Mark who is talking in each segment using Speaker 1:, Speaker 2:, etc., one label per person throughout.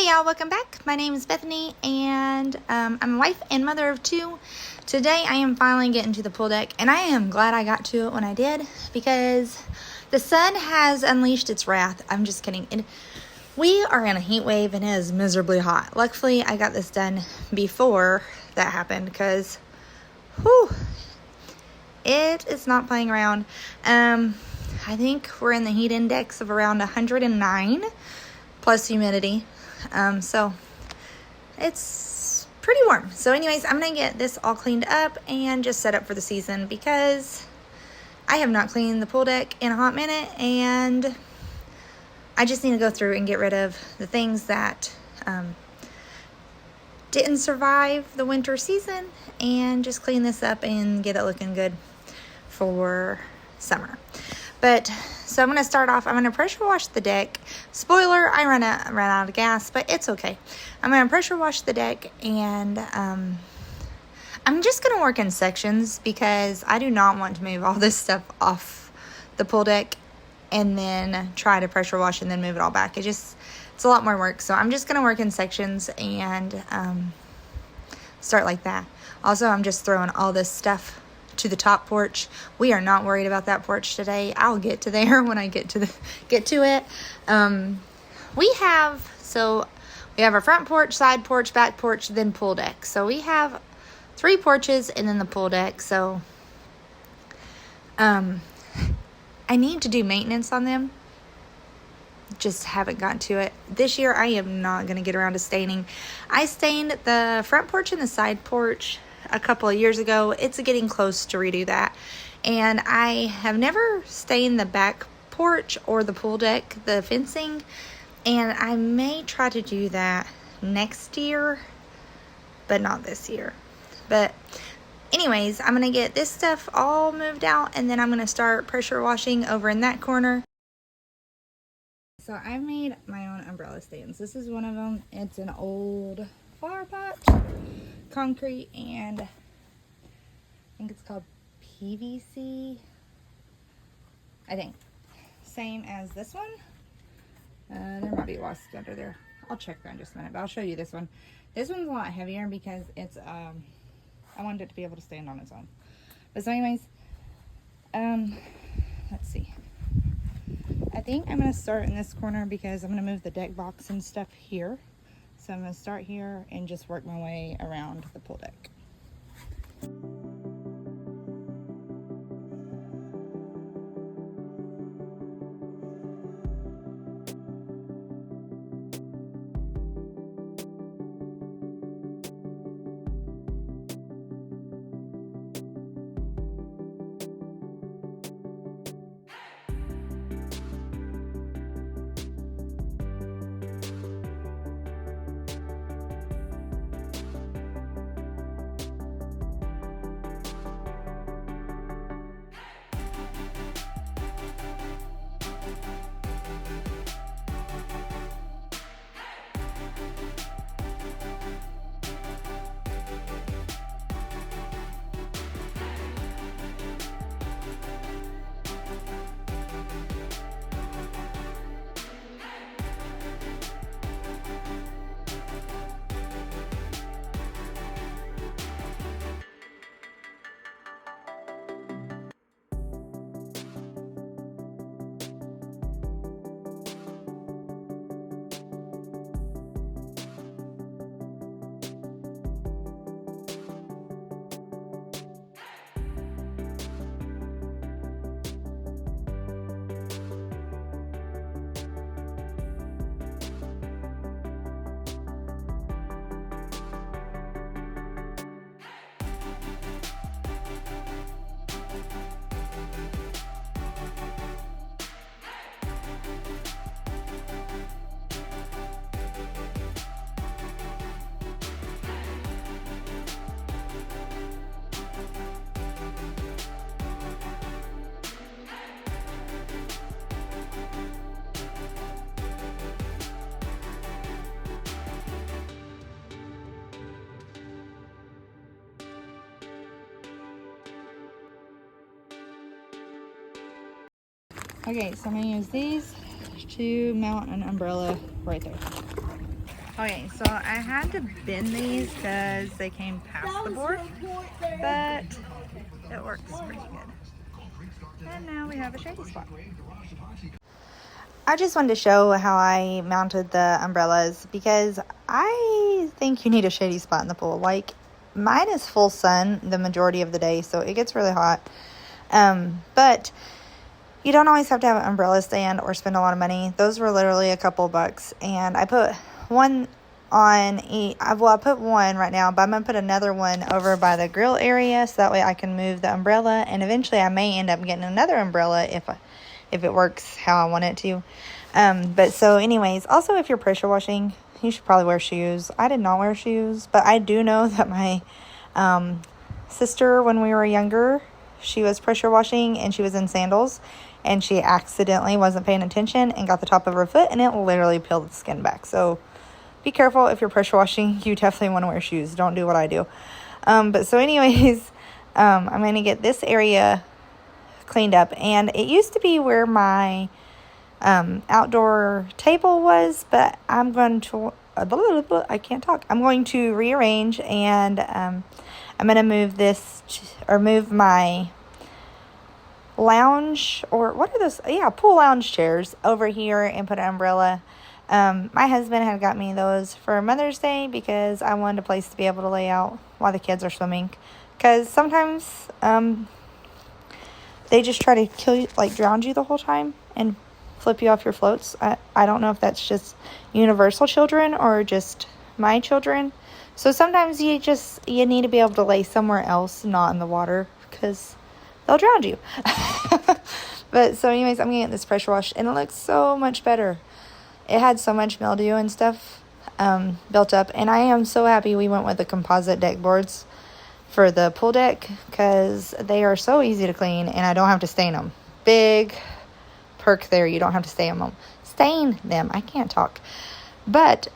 Speaker 1: y'all, welcome back. My name is Bethany and I'm a wife and mother of two. Today I am finally getting to the pool deck and I am glad I got to it when I did because the sun has unleashed its wrath. I'm just kidding. We are in a heat wave and it is miserably hot. Luckily I got this done before that happened because it is not playing around. I think we're in the heat index of around 109 plus humidity. So it's pretty warm. So anyways, I'm going to get this all cleaned up and just set up for the season because I have not cleaned the pool deck in a hot minute and I just need to go through and get rid of the things that didn't survive the winter season and just clean this up and get it looking good for summer. So I'm going to start off, I'm going to pressure wash the deck. Spoiler, I ran out of gas, but it's okay. I'm going to pressure wash the deck and I'm just going to work in sections because I do not want to move all this stuff off the pool deck and then try to pressure wash and then move it all back. It's a lot more work. So I'm just going to work in sections and start like that. Also, I'm just throwing all this stuff to the top porch. We are not worried about that porch today. I'll get to there when I get to it. We have our front porch, side porch, back porch, then pool deck. So we have 3 porches and then the pool deck. So I need to do maintenance on them. Just haven't gotten to it. This year I am not going to get around to staining. I stained the front porch and the side porch a couple of years ago. It's getting close to redo that. And I have never stained the back porch or the pool deck, the fencing. And I may try to do that next year, but not this year. But anyways, I'm going to get this stuff all moved out and then I'm going to start pressure washing over in that corner. So I made my own umbrella stands. This is one of them. It's an old flower pot, concrete, and I think it's called PVC. I think. Same as this one. There might be wasps under there. I'll check that in just a minute, but I'll show you this one. This one's a lot heavier because it's, I wanted it to be able to stand on its own. But so anyways, let's see. I think I'm going to start in this corner because I'm going to move the deck box and stuff here. So I'm going to start here and just work my way around the pool deck. Okay, so I'm going to use these to mount an umbrella right there. Okay, so I had to bend these because they came past the board, but it works pretty good. And now we have a shady spot. I just wanted to show how I mounted the umbrellas because I think you need a shady spot in the pool. Like, mine is full sun the majority of the day, so it gets really hot. But you don't always have to have an umbrella stand or spend a lot of money. Those were literally a couple bucks, and I put one on each. Well, I put one right now, but I'm going to put another one over by the grill area so that way I can move the umbrella, and eventually I may end up getting another umbrella if it works how I want it to. But so anyways, also if you're pressure washing, you should probably wear shoes. I did not wear shoes, but I do know that my sister, when we were younger, she was pressure washing and she was in sandals, and she accidentally wasn't paying attention and got the top of her foot, and it literally peeled the skin back. So be careful if you're pressure washing. You definitely want to wear shoes. Don't do what I do. But so anyways, I'm going to get this area cleaned up, and it used to be where my outdoor table was, but I'm going to I can't talk. I'm going to rearrange, and I'm going to move this move my lounge, or what are those? Yeah, pool lounge chairs over here and put an umbrella. My husband had got me those for Mother's Day because I wanted a place to be able to lay out while the kids are swimming, because sometimes they just try to kill you, like drown you the whole time and flip you off your floats. I don't know if that's just universal children or just my children. So sometimes you need to be able to lay somewhere else, not in the water, because they'll drown you. But so anyways, I'm going to get this pressure washed, and it looks so much better. It had so much mildew and stuff built up, and I am so happy we went with the composite deck boards for the pool deck because they are so easy to clean, and I don't have to stain them. Big perk there. You don't have to stain them. I can't talk. But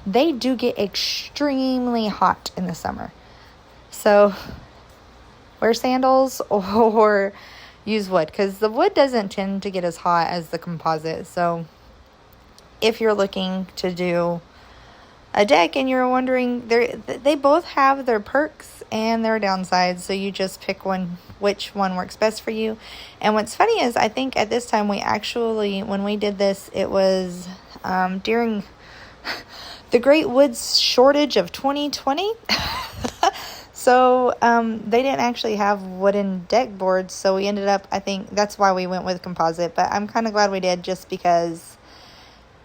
Speaker 1: they do get extremely hot in the summer. So wear sandals or use wood, because the wood doesn't tend to get as hot as the composite. So if you're looking to do a deck and you're wondering, they both have their perks and their downsides, so you just pick which one works best for you. And what's funny is, I think at this time when we did this, it was during the Great Woods shortage of 2020. So they didn't actually have wooden deck boards, so we ended up, I think that's why we went with composite. But I'm kind of glad we did, just because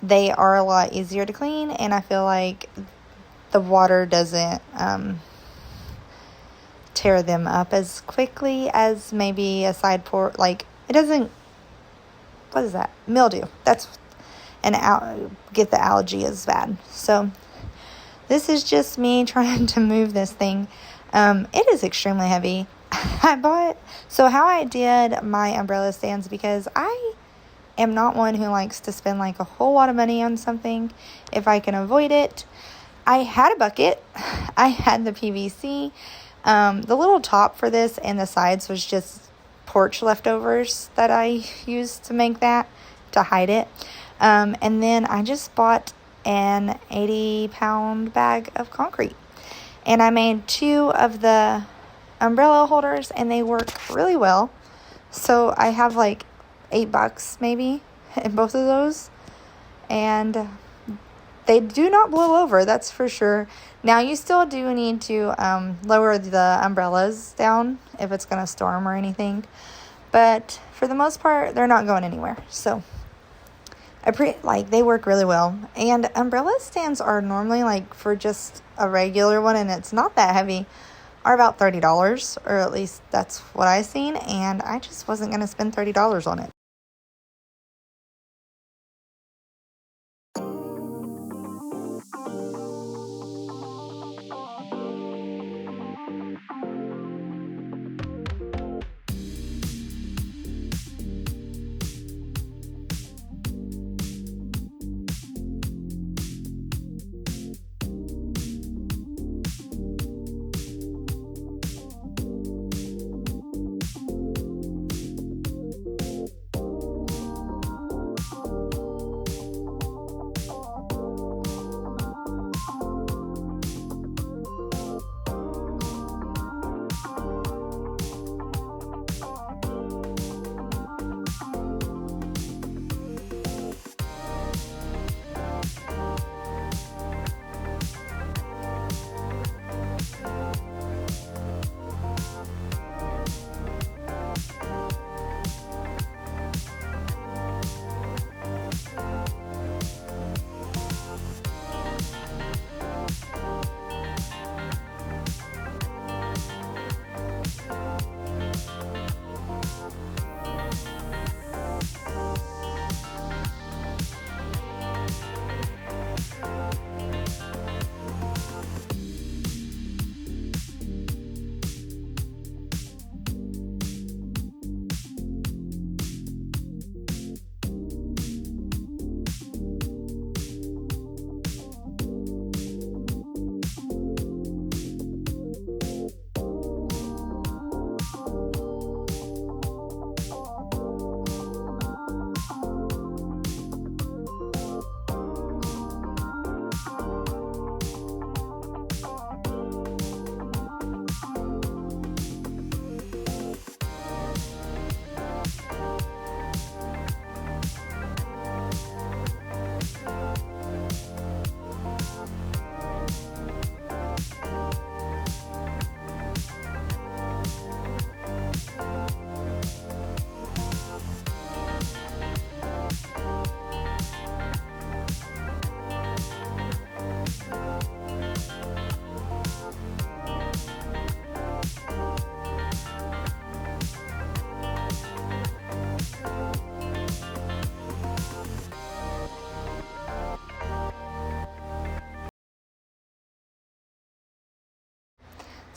Speaker 1: they are a lot easier to clean, and I feel like the water doesn't tear them up as quickly as maybe a side port. Like, it doesn't, what is that? Mildew. That's get the algae is bad. So this is just me trying to move this thing. It is extremely heavy. So how I did my umbrella stands, because I am not one who likes to spend like a whole lot of money on something if I can avoid it. I had a bucket. I had the PVC. The little top for this and the sides was just porch leftovers that I used to make that, to hide it. And then I just bought an 80-pound bag of concrete, and I made 2 of the umbrella holders, and they work really well. So I have like $8 maybe in both of those, and they do not blow over, that's for sure. Now, you still do need to lower the umbrellas down if it's going to storm or anything, but for the most part, they're not going anywhere. So they work really well. And umbrella stands are normally, like, for just a regular one, and it's not that heavy, are about $30, or at least that's what I seen, and I just wasn't going to spend $30 on it.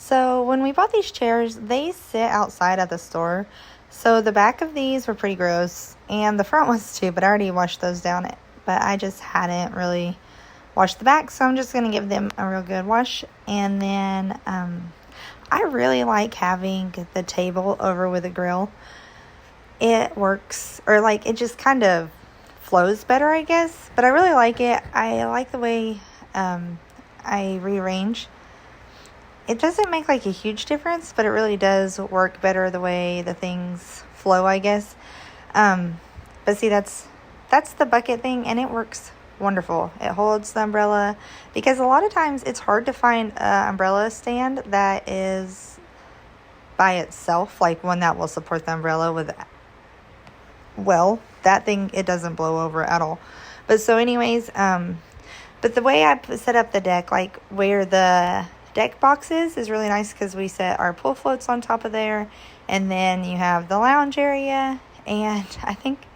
Speaker 1: So when we bought these chairs, they sit outside at the store. So the back of these were pretty gross, and the front ones too, but I already washed those down. But I just hadn't really washed the back, so I'm just going to give them a real good wash. And then I really like having the table over with a grill. It works, or like it just kind of flows better, I guess. But I really like it. I like the way I rearrange. It doesn't make like a huge difference, but it really does work better the way the things flow, I guess. But see, that's the bucket thing, and it works wonderful. It holds the umbrella, because a lot of times it's hard to find an umbrella stand that is by itself, like one that will support the umbrella with, well, that thing, it doesn't blow over at all. But so anyways, but the way I set up the deck, like where the deck box is really nice, because we set our pool floats on top of there, and then you have the lounge area. And I think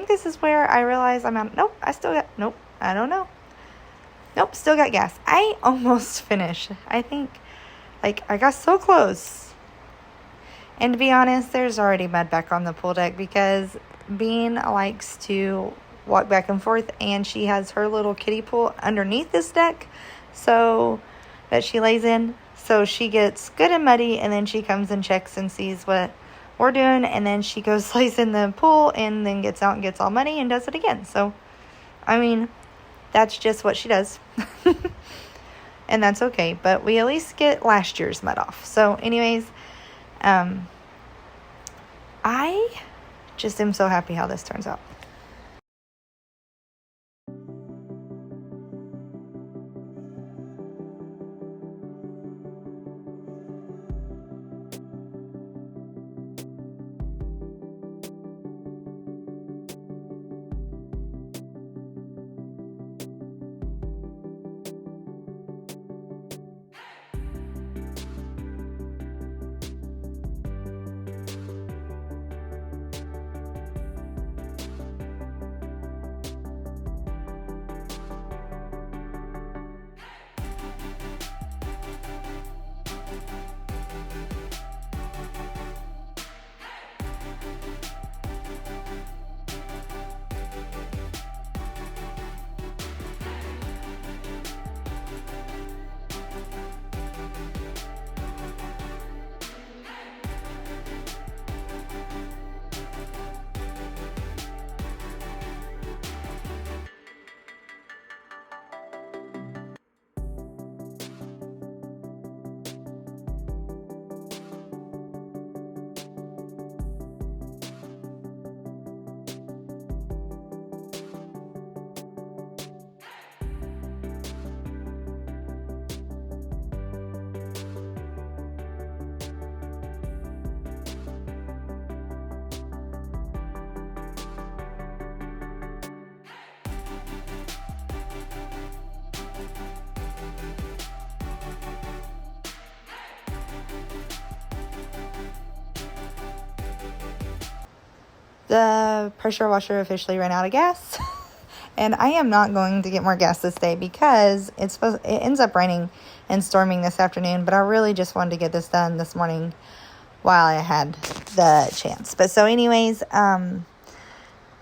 Speaker 1: this is where I realize I'm out. Nope, I don't know. Nope, still got gas. I almost finished. I think, like, I got so close. And to be honest, there's already mud back on the pool deck, because Bean likes to walk back and forth, and she has her little kiddie pool underneath this deck, so that she lays in. So she gets good and muddy, and then she comes and checks and sees what we're doing, and then she goes lays in the pool, and then gets out and gets all muddy and does it again. So, I mean, that's just what she does. And that's okay, but we at least get last year's mud off. So anyways, I just am so happy how this turns out. The pressure washer officially ran out of gas. And I am not going to get more gas this day, because it ends up raining and storming this afternoon. But I really just wanted to get this done this morning while I had the chance. But so anyways,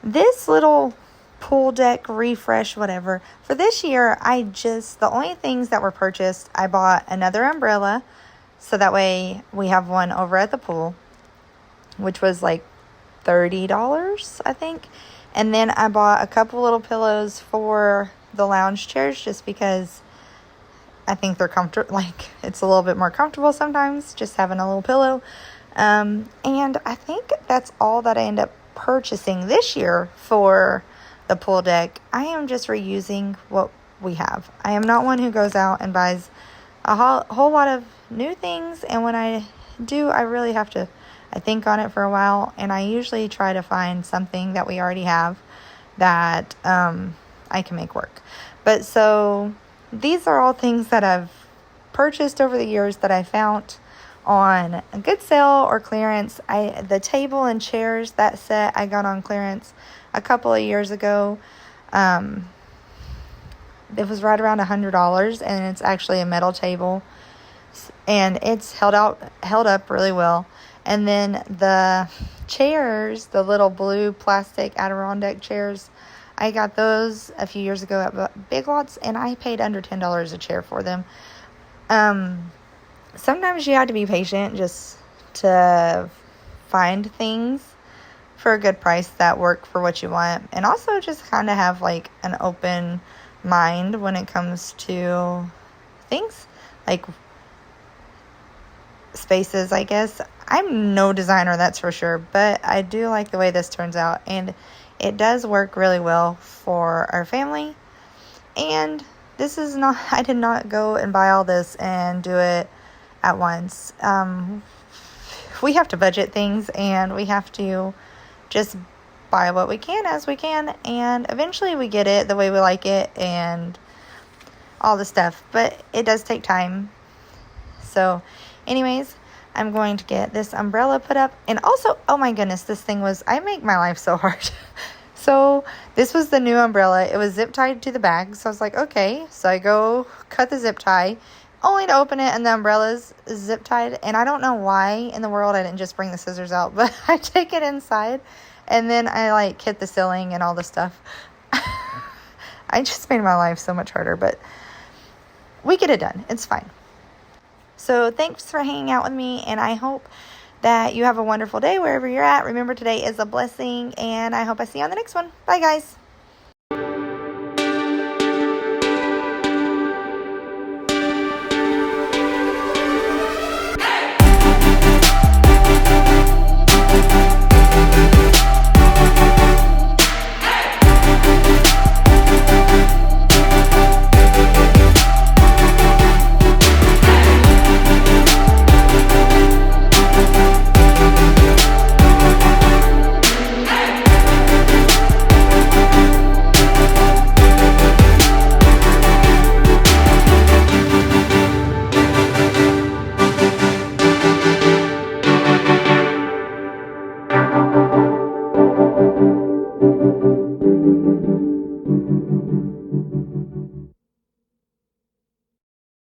Speaker 1: this little pool deck refresh, whatever, for this year, the only things that were purchased, I bought another umbrella, so that way we have one over at the pool, which was like $30, I think. And then I bought a couple little pillows for the lounge chairs, just because I think they're comfortable. Like, it's a little bit more comfortable sometimes just having a little pillow. And I think that's all that I end up purchasing this year for the pool deck. I am just reusing what we have. I am not one who goes out and buys a whole lot of new things. And when I do, I really have to, I think on it for a while, and I usually try to find something that we already have that I can make work. But so these are all things that I've purchased over the years that I found on a good sale or clearance. The table and chairs, that set I got on clearance a couple of years ago. It was right around $100, and it's actually a metal table. and it's held up really well. And then the chairs, the little blue plastic Adirondack chairs, I got those a few years ago at Big Lots, and I paid under $10 a chair for them. Sometimes you have to be patient just to find things for a good price that work for what you want, and also just kind of have like an open mind when it comes to things like spaces, I guess. I'm no designer, that's for sure, but I do like the way this turns out, and it does work really well for our family. And this is not, I did not go and buy all this and do it at once. We have to budget things, and we have to just buy what we can as we can, and eventually we get it the way we like it and all the stuff, but it does take time. So anyways, I'm going to get this umbrella put up. And also, oh my goodness, I make my life so hard. So this was the new umbrella. It was zip tied to the bag. So I was like, okay. So I go cut the zip tie, only to open it and the umbrella's zip tied. And I don't know why in the world I didn't just bring the scissors out, but I take it inside and then I like hit the ceiling and all the stuff. I just made my life so much harder, but we get it done. It's fine. So thanks for hanging out with me, and I hope that you have a wonderful day wherever you're at. Remember, today is a blessing, and I hope I see you on the next one. Bye, guys.